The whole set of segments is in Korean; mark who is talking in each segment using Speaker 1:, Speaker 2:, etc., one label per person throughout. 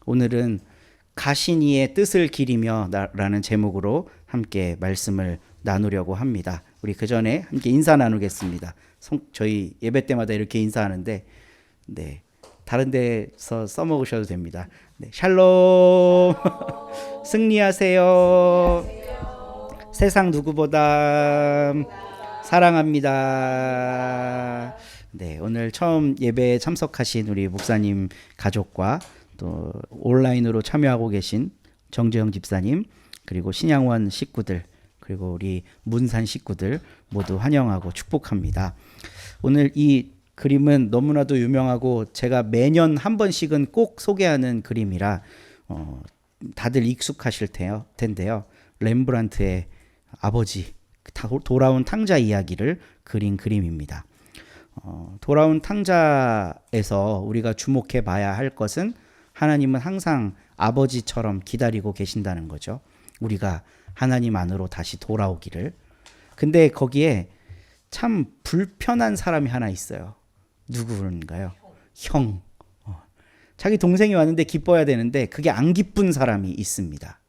Speaker 1: 오늘은 가신이의 뜻을 기리며 라는 제목으로 함께 말씀을 나누려고 합니다. 우리 그 전에 함께 인사 나누겠습니다. 저희 예배 때마다 이렇게 인사하는데 다른 데서 써먹으셔도 됩니다. 샬롬. 승리하세요. 세상 누구보다 사랑합니다. 오늘 처음 예배에 참석하신 우리 목사님 가족과 또 온라인으로 참여하고 계신 정재영 집사님, 그리고 신양원 식구들, 그리고 우리 문산 식구들 모두 환영하고 축복합니다. 오늘 이 그림은 너무나도 유명하고 제가 매년 한 번씩은 꼭 소개하는 그림이라 다들 익숙하실 텐데요. 렘브란트의 아버지 돌아온 탕자 이야기를 그린 그림입니다. 돌아온 탕자에서 우리가 주목해 봐야 할 것은 하나님은 항상 아버지처럼 기다리고 계신다는 거죠. 우리가 하나님 안으로 다시 돌아오기를. 근데 거기에 참 불편한 사람이 하나 있어요. 누구인가요? 형. 자기 동생이 왔는데 기뻐야 되는데 그게 안 기쁜 사람이 있습니다.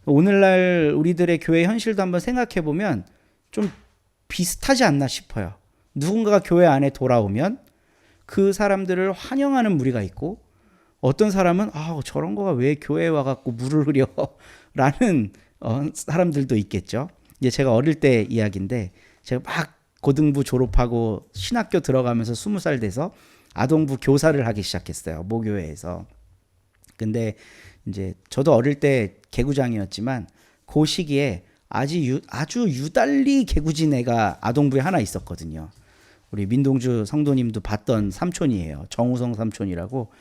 Speaker 1: 오늘날 우리들의 교회 현실도 한번 생각해 보면 좀 비슷하지 않나 싶어요. 누군가가 교회 안에 돌아오면 그 사람들을 환영하는 무리가 있고, 어떤 사람은 저런 거가 왜 교회에 와갖고 물을 흐려 라는 사람들도 있겠죠. 이제 제가 어릴 때 이야기인데, 제가 막 고등부 졸업하고 신학교 들어가면서 20살 돼서 아동부 교사를 하기 시작했어요. 모교회에서. 근데 이제 저도 어릴 때 개구장이었지만 그 시기에 아주 유달리 개구진 애가 아동부에 하나 있었거든요. 우리 민동주 성도님도 봤던 삼촌이에요. 정우성 삼촌이라고.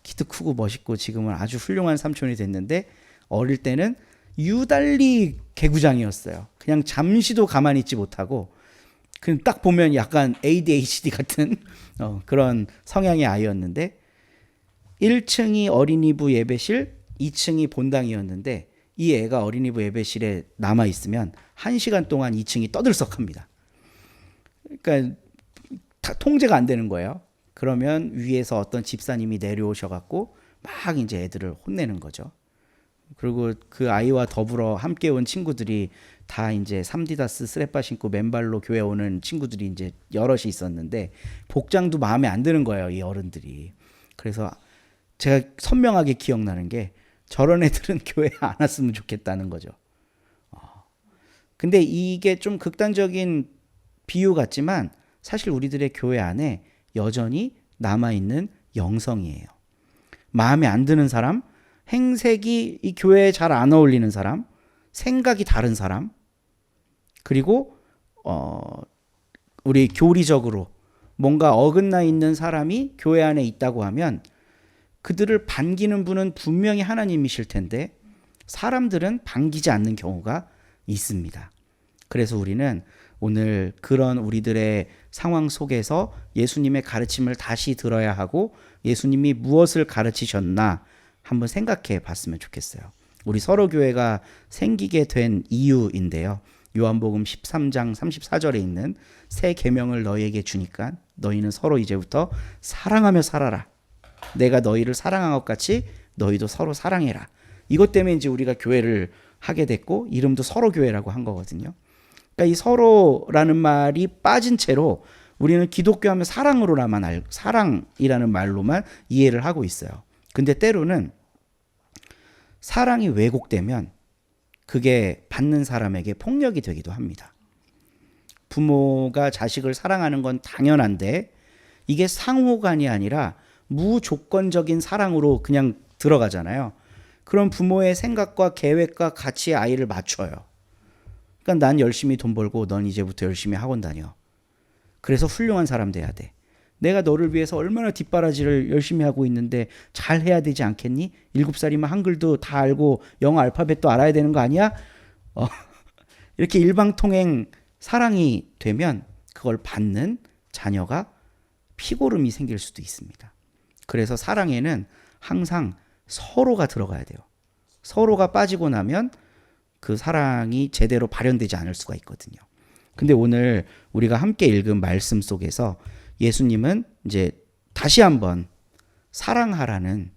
Speaker 1: 키도 크고 멋있고 지금은 아주 훌륭한 삼촌이 됐는데, 어릴 때는 유달리 개구장이었어요. 그냥 잠시도 가만히 있지 못하고, 그냥 딱 보면 약간 ADHD 같은 그런 성향의 아이였는데, 1층이 어린이부 예배실, 2층이 본당이었는데, 이 애가 어린이부 예배실에 남아있으면 1시간 동안 2층이 떠들썩합니다. 그러니까 다 통제가 안 되는 거예요. 그러면 위에서 어떤 집사님이 내려오셔갖고 막 이제 애들을 혼내는 거죠. 그리고 그 아이와 더불어 함께 온 친구들이 다 이제 삼디다스 스레빠 신고 맨발로 교회 오는 친구들이 이제 여럿이 있었는데, 복장도 마음에 안 드는 거예요, 이 어른들이. 그래서 제가 선명하게 기억나는 게, 저런 애들은 교회에 안 왔으면 좋겠다는 거죠. 근데 이게 좀 극단적인 비유 같지만 사실 우리들의 교회 안에 여전히 남아있는 영성이에요. 마음에 안 드는 사람, 행색이 이 교회에 잘 안 어울리는 사람, 생각이 다른 사람, 그리고 우리 교리적으로 뭔가 어긋나 있는 사람이 교회 안에 있다고 하면 그들을 반기는 분은 분명히 하나님이실 텐데 사람들은 반기지 않는 경우가 있습니다. 그래서 우리는 오늘 그런 우리들의 상황 속에서 예수님의 가르침을 다시 들어야 하고, 예수님이 무엇을 가르치셨나 한번 생각해 봤으면 좋겠어요. 우리 서로교회가 생기게 된 이유인데요. 요한복음 13장 34절에 있는 새 계명을 너희에게 주니까 너희는 서로 이제부터 사랑하며 살아라. 내가 너희를 사랑한 것 같이 너희도 서로 사랑해라. 이것 때문에 이제 우리가 교회를 하게 됐고, 이름도 서로교회라고 한 거거든요. 그러니까 이 서로라는 말이 빠진 채로 우리는 기독교 하면 사랑이라는 말로만 이해를 하고 있어요. 근데 때로는 사랑이 왜곡되면 그게 받는 사람에게 폭력이 되기도 합니다. 부모가 자식을 사랑하는 건 당연한데, 이게 상호간이 아니라 무조건적인 사랑으로 그냥 들어가잖아요. 그럼 부모의 생각과 계획과 가치에 아이를 맞춰요. 그러니까 난 열심히 돈 벌고 넌 이제부터 열심히 학원 다녀. 그래서 훌륭한 사람 돼야 돼. 내가 너를 위해서 얼마나 뒷바라지를 열심히 하고 있는데 잘 해야 되지 않겠니? 7살이면 한글도 다 알고 영어 알파벳도 알아야 되는 거 아니야? 이렇게 일방통행 사랑이 되면 그걸 받는 자녀가 피고름이 생길 수도 있습니다. 그래서 사랑에는 항상 서로가 들어가야 돼요. 서로가 빠지고 나면 그 사랑이 제대로 발현되지 않을 수가 있거든요. 근데 오늘 우리가 함께 읽은 말씀 속에서 예수님은 이제 다시 한번 사랑하라는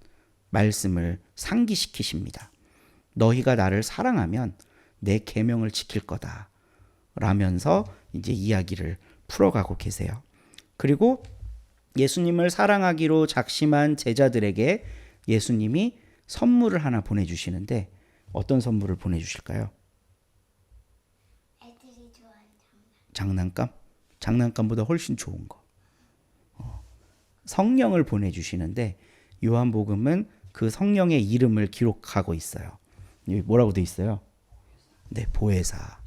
Speaker 1: 말씀을 상기시키십니다. 너희가 나를 사랑하면 내 계명을 지킬 거다 라면서 이제 이야기를 풀어가고 계세요. 그리고 예수님을 사랑하기로 작심한 제자들에게 예수님이 선물을 하나 보내주시는데 어떤 선물을 보내주실까요?
Speaker 2: 애들이 좋아하는
Speaker 1: 장난감? 장난감보다 훨씬 좋은 거. 성령을 보내주시는데 요한복음은 그 성령의 이름을 기록하고 있어요. 여기 뭐라고 돼 있어요? 네, 보혜사.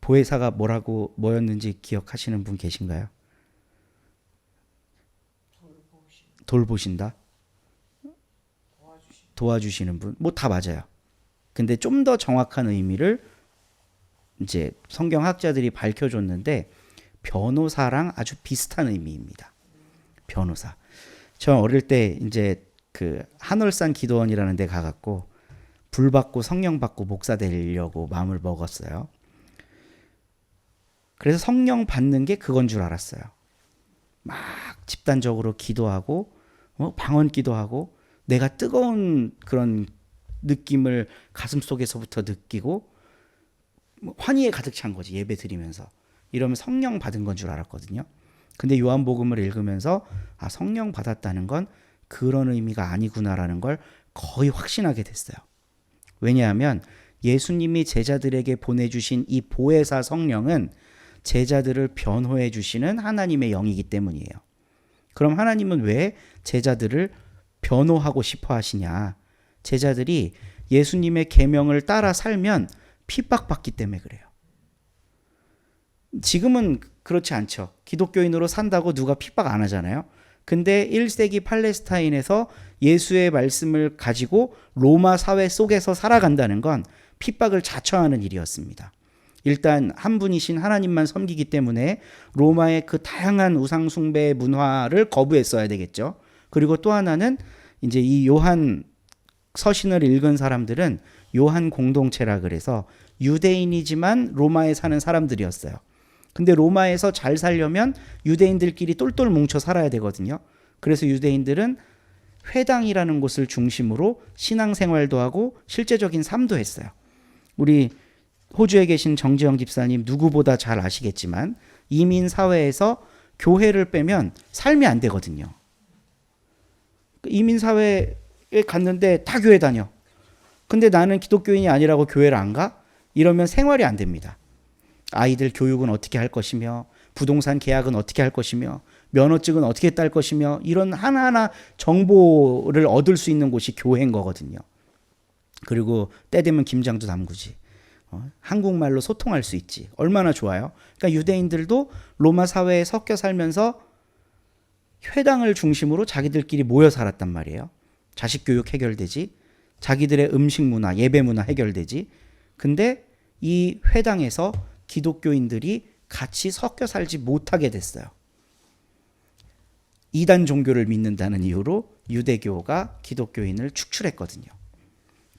Speaker 1: 보혜사가 뭐였는지 기억하시는 분 계신가요? 돌보신다? 도와주시는 분? 뭐 다 맞아요. 근데 좀 더 정확한 의미를 이제 성경학자들이 밝혀줬는데 변호사랑 아주 비슷한 의미입니다. 변호사. 저 어릴 때 이제 그 한월산 기도원이라는 데 가갖고 불 받고 성령 받고 목사 되려고 마음을 먹었어요. 그래서 성령 받는 게 그건 줄 알았어요. 막 집단적으로 기도하고 방언 기도하고 내가 뜨거운 그런 느낌을 가슴속에서부터 느끼고 환희에 가득 찬 거지, 예배 드리면서. 이러면 성령 받은 건 줄 알았거든요. 근데 요한복음을 읽으면서 성령 받았다는 건 그런 의미가 아니구나라는 걸 거의 확신하게 됐어요. 왜냐하면 예수님이 제자들에게 보내주신 이 보혜사 성령은 제자들을 변호해 주시는 하나님의 영이기 때문이에요. 그럼 하나님은 왜 제자들을 변호하고 싶어 하시냐? 제자들이 예수님의 계명을 따라 살면 핍박받기 때문에 그래요. 지금은 그렇지 않죠. 기독교인으로 산다고 누가 핍박 안 하잖아요. 근데 1세기 팔레스타인에서 예수의 말씀을 가지고 로마 사회 속에서 살아간다는 건 핍박을 자처하는 일이었습니다. 일단 한 분이신 하나님만 섬기기 때문에 로마의 그 다양한 우상 숭배 문화를 거부했어야 되겠죠. 그리고 또 하나는 이제 이 요한 서신을 읽은 사람들은 요한 공동체라 그래서 유대인이지만 로마에 사는 사람들이었어요. 근데 로마에서 잘 살려면 유대인들끼리 똘똘 뭉쳐 살아야 되거든요. 그래서 유대인들은 회당이라는 곳을 중심으로 신앙생활도 하고 실제적인 삶도 했어요. 우리 호주에 계신 정지영 집사님 누구보다 잘 아시겠지만 이민 사회에서 교회를 빼면 삶이 안 되거든요. 이민 사회에 갔는데 다 교회 다녀. 근데 나는 기독교인이 아니라고 교회를 안 가? 이러면 생활이 안 됩니다. 아이들 교육은 어떻게 할 것이며 부동산 계약은 어떻게 할 것이며 면허증은 어떻게 딸 것이며 이런 하나하나 정보를 얻을 수 있는 곳이 교회인 거거든요. 그리고 때 되면 김장도 담그지. 한국말로 소통할 수 있지. 얼마나 좋아요. 그러니까 유대인들도 로마 사회에 섞여 살면서 회당을 중심으로 자기들끼리 모여 살았단 말이에요. 자식 교육 해결되지. 자기들의 음식 문화, 예배 문화 해결되지. 근데 이 회당에서 기독교인들이 같이 섞여 살지 못하게 됐어요. 이단 종교를 믿는다는 이유로 유대교가 기독교인을 축출했거든요.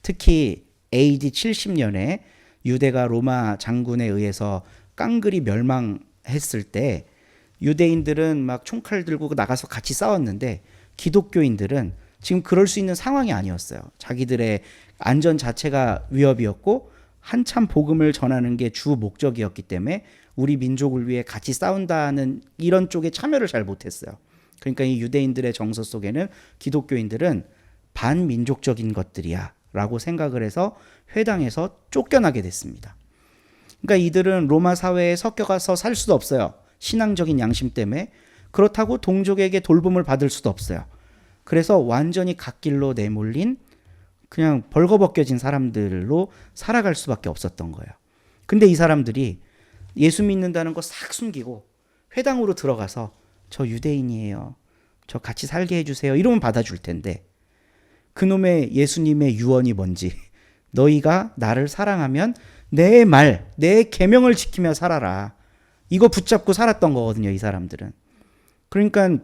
Speaker 1: 특히 AD 70년에 유대가 로마 장군에 의해서 깡그리 멸망했을 때 유대인들은 막 총칼 들고 나가서 같이 싸웠는데 기독교인들은 지금 그럴 수 있는 상황이 아니었어요. 자기들의 안전 자체가 위협이었고 한참 복음을 전하는 게 주 목적이었기 때문에 우리 민족을 위해 같이 싸운다는 이런 쪽에 참여를 잘 못했어요. 그러니까 이 유대인들의 정서 속에는 기독교인들은 반민족적인 것들이야 라고 생각을 해서 회당에서 쫓겨나게 됐습니다. 그러니까 이들은 로마 사회에 섞여가서 살 수도 없어요. 신앙적인 양심 때문에. 그렇다고 동족에게 돌봄을 받을 수도 없어요. 그래서 완전히 갓길로 내몰린 그냥 벌거벗겨진 사람들로 살아갈 수밖에 없었던 거예요. 근데 이 사람들이 예수 믿는다는 거 싹 숨기고 회당으로 들어가서 저 유대인이에요. 저 같이 살게 해주세요. 이러면 받아줄 텐데 그놈의 예수님의 유언이 뭔지 너희가 나를 사랑하면 내 말, 내 계명을 지키며 살아라. 이거 붙잡고 살았던 거거든요. 이 사람들은. 그러니까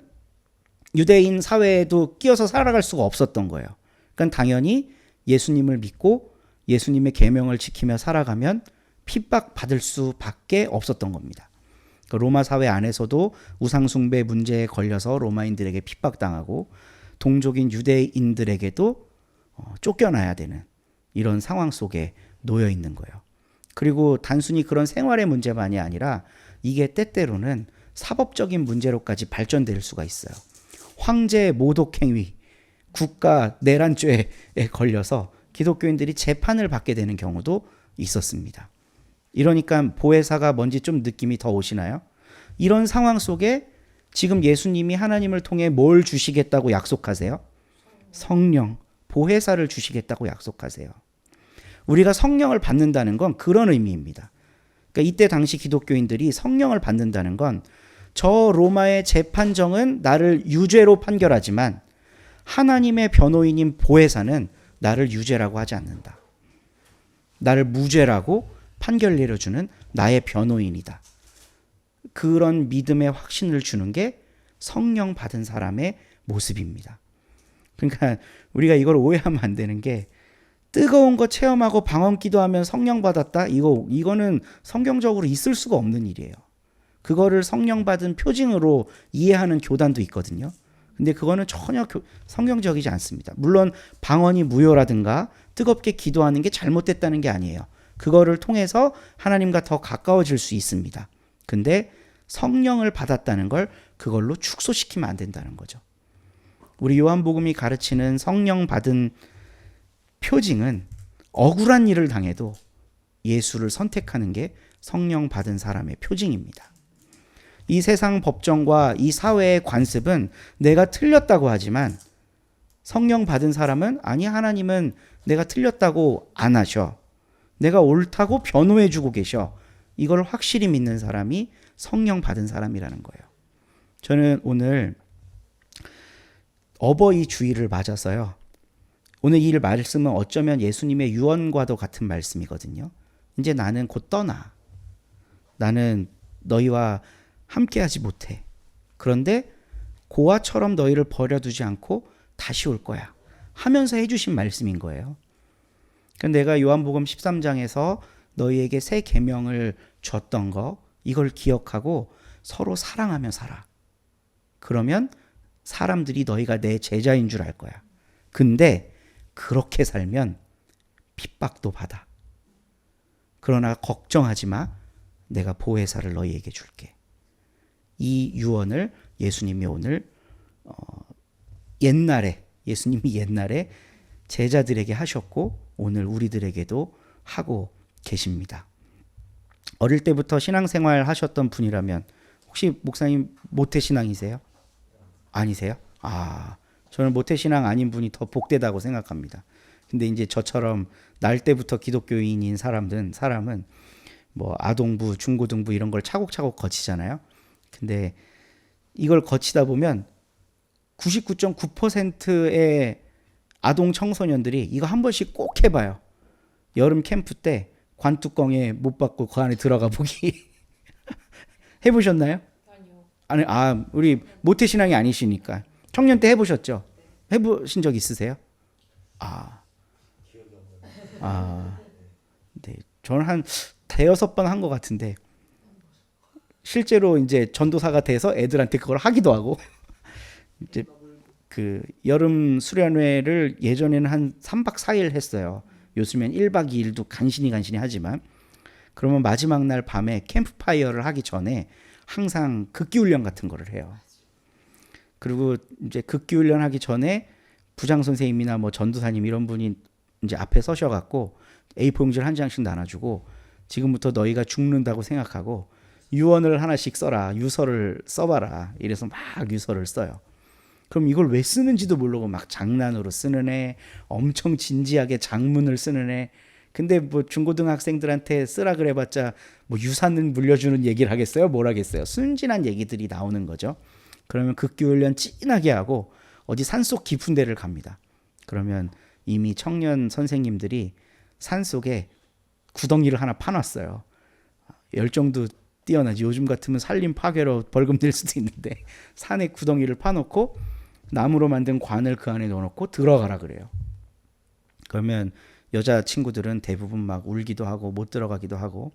Speaker 1: 유대인 사회에도 끼어서 살아갈 수가 없었던 거예요. 그러니까 당연히 예수님을 믿고 예수님의 계명을 지키며 살아가면 핍박받을 수밖에 없었던 겁니다. 로마 사회 안에서도 우상숭배 문제에 걸려서 로마인들에게 핍박당하고 동족인 유대인들에게도 쫓겨나야 되는 이런 상황 속에 놓여 있는 거예요. 그리고 단순히 그런 생활의 문제만이 아니라 이게 때때로는 사법적인 문제로까지 발전될 수가 있어요. 황제 모독행위, 국가 내란죄에 걸려서 기독교인들이 재판을 받게 되는 경우도 있었습니다. 이러니까 보혜사가 뭔지 좀 느낌이 더 오시나요? 이런 상황 속에 지금 예수님이 하나님을 통해 뭘 주시겠다고 약속하세요? 성령, 보혜사를 주시겠다고 약속하세요. 우리가 성령을 받는다는 건 그런 의미입니다. 그러니까 이때 당시 기독교인들이 성령을 받는다는 건 저 로마의 재판정은 나를 유죄로 판결하지만 하나님의 변호인인 보혜사는 나를 유죄라고 하지 않는다. 나를 무죄라고 판결 내려주는 나의 변호인이다. 그런 믿음의 확신을 주는 게 성령 받은 사람의 모습입니다. 그러니까 우리가 이걸 오해하면 안 되는 게 뜨거운 거 체험하고 방언 기도하면 성령 받았다? 이거는 성경적으로 있을 수가 없는 일이에요. 그거를 성령 받은 표징으로 이해하는 교단도 있거든요. 근데 그거는 전혀 성경적이지 않습니다. 물론 방언이 무효라든가 뜨겁게 기도하는 게 잘못됐다는 게 아니에요. 그거를 통해서 하나님과 더 가까워질 수 있습니다. 근데 성령을 받았다는 걸 그걸로 축소시키면 안 된다는 거죠. 우리 요한복음이 가르치는 성령 받은 표징은 억울한 일을 당해도 예수를 선택하는 게 성령 받은 사람의 표징입니다. 이 세상 법정과 이 사회의 관습은 내가 틀렸다고 하지만 성령 받은 사람은 아니 하나님은 내가 틀렸다고 안 하셔. 내가 옳다고 변호해주고 계셔. 이걸 확실히 믿는 사람이 성령 받은 사람이라는 거예요. 저는 오늘 어버이 주일을 맞아서요. 오늘 이 말씀은 어쩌면 예수님의 유언과도 같은 말씀이거든요. 이제 나는 곧 떠나. 나는 너희와 함께하지 못해. 그런데 고아처럼 너희를 버려두지 않고 다시 올 거야. 하면서 해주신 말씀인 거예요. 그러니까 내가 요한복음 13장에서 너희에게 새 계명을 줬던 거 이걸 기억하고 서로 사랑하며 살아. 그러면 사람들이 너희가 내 제자인 줄 알 거야. 근데 그렇게 살면 핍박도 받아. 그러나 걱정하지 마. 내가 보혜사를 너희에게 줄게. 이 유언을 예수님이 오늘 예수님이 옛날에 제자들에게 하셨고 오늘 우리들에게도 하고 계십니다. 어릴 때부터 신앙생활 하셨던 분이라면 혹시 목사님 모태신앙이세요? 아니세요? 저는 모태신앙 아닌 분이 더 복되다고 생각합니다. 근데 이제 저처럼 날 때부터 기독교인인 사람은 뭐 아동부, 중고등부 이런 걸 차곡차곡 거치잖아요. 근데 이걸 거치다 보면 99.9%의 아동 청소년들이 이거 한 번씩 꼭 해봐요. 여름 캠프 때 관뚜껑에 못 받고 그 안에 들어가 보기. 해보셨나요? 아니요. 우리 모태신앙이 아니시니까. 청년 때 해보셨죠? 해보신 적 있으세요? 네. 저는 한 대여섯 번 한 것 같은데 실제로 이제 전도사가 돼서 애들한테 그걸 하기도 하고 이제 그 여름 수련회를 예전에는 한 3박 4일 했어요. 요즘엔 1박 2일도 간신히 하지만 그러면 마지막 날 밤에 캠프파이어를 하기 전에 항상 극기훈련 같은 거를 해요. 그리고 이제 극기훈련 하기 전에 부장 선생님이나 뭐 전도사님 이런 분이 이제 앞에 서셔갖고 A4 용지를 한 장씩 나눠주고 지금부터 너희가 죽는다고 생각하고 유언을 하나씩 써라. 유서를 써봐라. 이래서 막 유서를 써요. 그럼 이걸 왜 쓰는지도 모르고 막 장난으로 쓰는 애, 엄청 진지하게 장문을 쓰는 애. 근데 뭐 중고등학생들한테 쓰라 그래봤자 뭐 유산은 물려주는 얘기를 하겠어요? 뭘 하겠어요? 순진한 얘기들이 나오는 거죠. 그러면 극기훈련 찐하게 하고 어디 산속 깊은 데를 갑니다. 그러면 이미 청년 선생님들이 산속에 구덩이를 하나 파놨어요. 열정도 뛰어나지. 요즘 같으면 산림 파괴로 벌금 낼 수도 있는데 산에 구덩이를 파놓고 나무로 만든 관을 그 안에 넣어놓고 들어가라 그래요. 그러면 여자 친구들은 대부분 막 울기도 하고 못 들어가기도 하고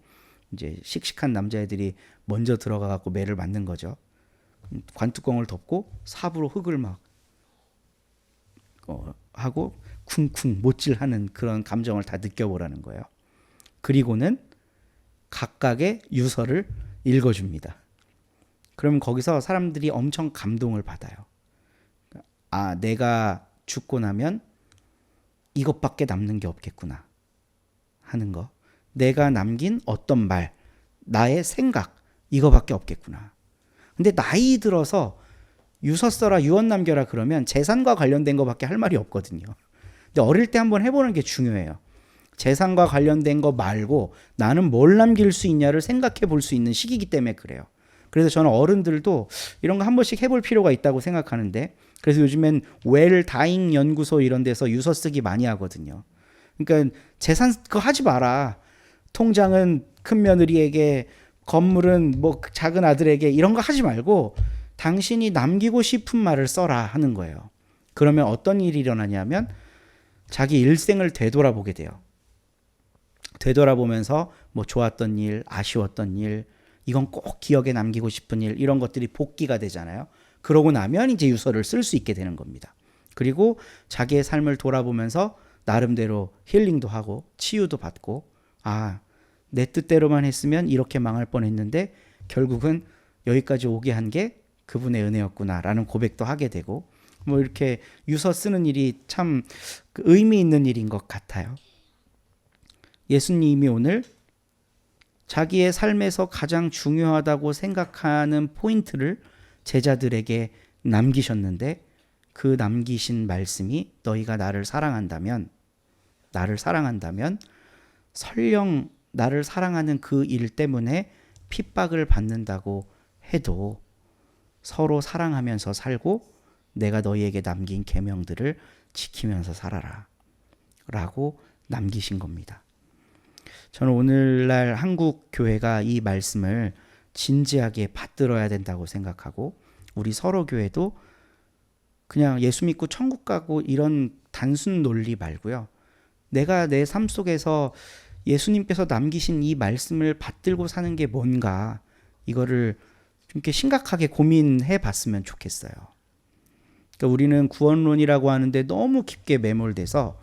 Speaker 1: 이제 씩씩한 남자애들이 먼저 들어가 갖고 매를 맞는 거죠. 관뚜껑을 덮고 삽으로 흙을 막 하고 쿵쿵 못질하는 그런 감정을 다 느껴보라는 거예요. 그리고는 각각의 유서를 읽어줍니다. 그러면 거기서 사람들이 엄청 감동을 받아요. 아, 내가 죽고 나면 이것밖에 남는 게 없겠구나 하는 거. 내가 남긴 어떤 말, 나의 생각, 이거밖에 없겠구나. 근데 나이 들어서 유서 써라, 유언 남겨라 그러면 재산과 관련된 거밖에 할 말이 없거든요. 근데 어릴 때 한번 해보는 게 중요해요. 재산과 관련된 거 말고 나는 뭘 남길 수 있냐를 생각해 볼 수 있는 시기이기 때문에 그래요. 그래서 저는 어른들도 이런 거 한 번씩 해볼 필요가 있다고 생각하는데, 그래서 요즘엔 웰 다잉 연구소 이런 데서 유서 쓰기 많이 하거든요. 그러니까 재산 그거 하지 마라. 통장은 큰 며느리에게, 건물은 뭐 작은 아들에게, 이런 거 하지 말고 당신이 남기고 싶은 말을 써라 하는 거예요. 그러면 어떤 일이 일어나냐면 자기 일생을 되돌아보게 돼요. 되돌아보면서 뭐 좋았던 일, 아쉬웠던 일, 이건 꼭 기억에 남기고 싶은 일, 이런 것들이 복기가 되잖아요. 그러고 나면 이제 유서를 쓸 수 있게 되는 겁니다. 그리고 자기의 삶을 돌아보면서 나름대로 힐링도 하고 치유도 받고, 아, 내 뜻대로만 했으면 이렇게 망할 뻔했는데 결국은 여기까지 오게 한 게 그분의 은혜였구나라는 고백도 하게 되고, 뭐 이렇게 유서 쓰는 일이 참 의미 있는 일인 것 같아요. 예수님이 오늘 자기의 삶에서 가장 중요하다고 생각하는 포인트를 제자들에게 남기셨는데, 그 남기신 말씀이 너희가 나를 사랑한다면 설령 나를 사랑하는 그 일 때문에 핍박을 받는다고 해도 서로 사랑하면서 살고 내가 너희에게 남긴 계명들을 지키면서 살아라 라고 남기신 겁니다. 저는 오늘날 한국 교회가 이 말씀을 진지하게 받들어야 된다고 생각하고, 우리 서로 교회도 그냥 예수 믿고 천국 가고 이런 단순 논리 말고요, 내가 내 삶 속에서 예수님께서 남기신 이 말씀을 받들고 사는 게 뭔가, 이거를 좀 이렇게 심각하게 고민해 봤으면 좋겠어요. 그러니까 우리는 구원론이라고 하는데 너무 깊게 매몰돼서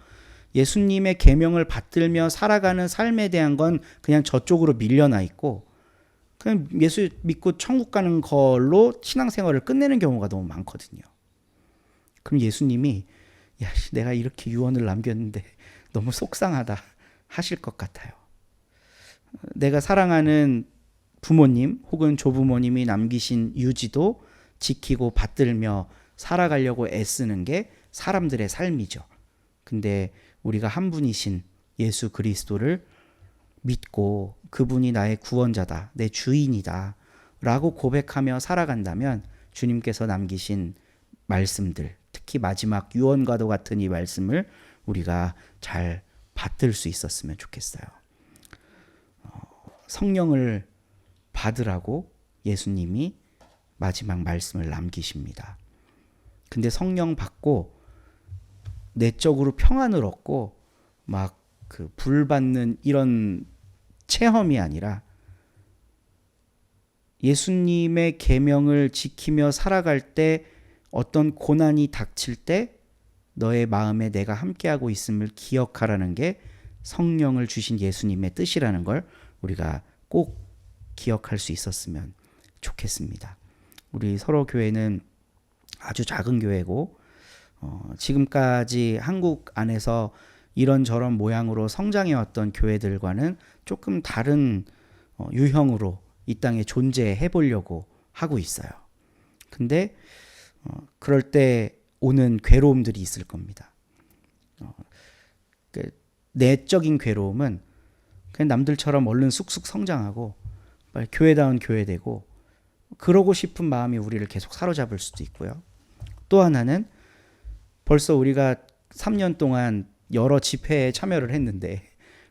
Speaker 1: 예수님의 계명을 받들며 살아가는 삶에 대한 건 그냥 저쪽으로 밀려나 있고, 그냥 예수 믿고 천국 가는 걸로 신앙생활을 끝내는 경우가 너무 많거든요. 그럼 예수님이 야, 내가 이렇게 유언을 남겼는데 너무 속상하다 하실 것 같아요. 내가 사랑하는 부모님 혹은 조부모님이 남기신 유지도 지키고 받들며 살아가려고 애쓰는 게 사람들의 삶이죠. 근데 우리가 한 분이신 예수 그리스도를 믿고 그분이 나의 구원자다, 내 주인이다 라고 고백하며 살아간다면 주님께서 남기신 말씀들, 특히 마지막 유언과도 같은 이 말씀을 우리가 잘 받들 수 있었으면 좋겠어요. 성령을 받으라고 예수님이 마지막 말씀을 남기십니다. 근데 성령 받고 내적으로 평안을 얻고 막 그 불 받는 이런 체험이 아니라 예수님의 계명을 지키며 살아갈 때 어떤 고난이 닥칠 때 너의 마음에 내가 함께하고 있음을 기억하라는 게 성령을 주신 예수님의 뜻이라는 걸 우리가 꼭 기억할 수 있었으면 좋겠습니다. 우리 서로 교회는 아주 작은 교회고 지금까지 한국 안에서 이런저런 모양으로 성장해왔던 교회들과는 조금 다른 유형으로 이 땅에 존재해 보려고 하고 있어요. 근데 그럴 때 오는 괴로움들이 있을 겁니다. 내적인 괴로움은 그냥 남들처럼 얼른 쑥쑥 성장하고 빨리 교회다운 교회 되고 그러고 싶은 마음이 우리를 계속 사로잡을 수도 있고요. 또 하나는 벌써 우리가 3년 동안 여러 집회에 참여를 했는데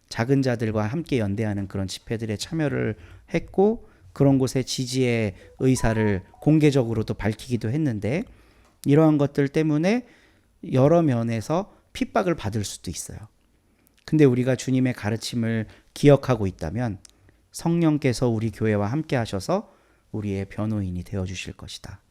Speaker 1: 작은 자들과 함께 연대하는 그런 집회들에 참여를 했고 그런 곳에 지지의 의사를 공개적으로도 밝히기도 했는데 이러한 것들 때문에 여러 면에서 핍박을 받을 수도 있어요. 근데 우리가 주님의 가르침을 기억하고 있다면 성령께서 우리 교회와 함께 하셔서 우리의 변호인이 되어 주실 것이다.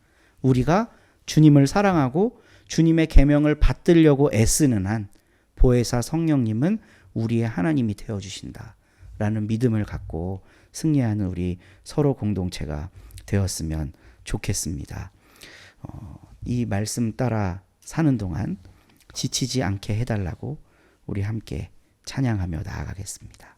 Speaker 1: 우리가 주님을 사랑하고 주님의 계명을 받들려고 애쓰는 한 보혜사 성령님은 우리의 하나님이 되어 주신다. 라는 믿음을 갖고 승리하는 우리 서로 공동체가 되었으면 좋겠습니다. 이 말씀 따라 사는 동안 지치지 않게 해달라고 우리 함께 찬양하며 나아가겠습니다.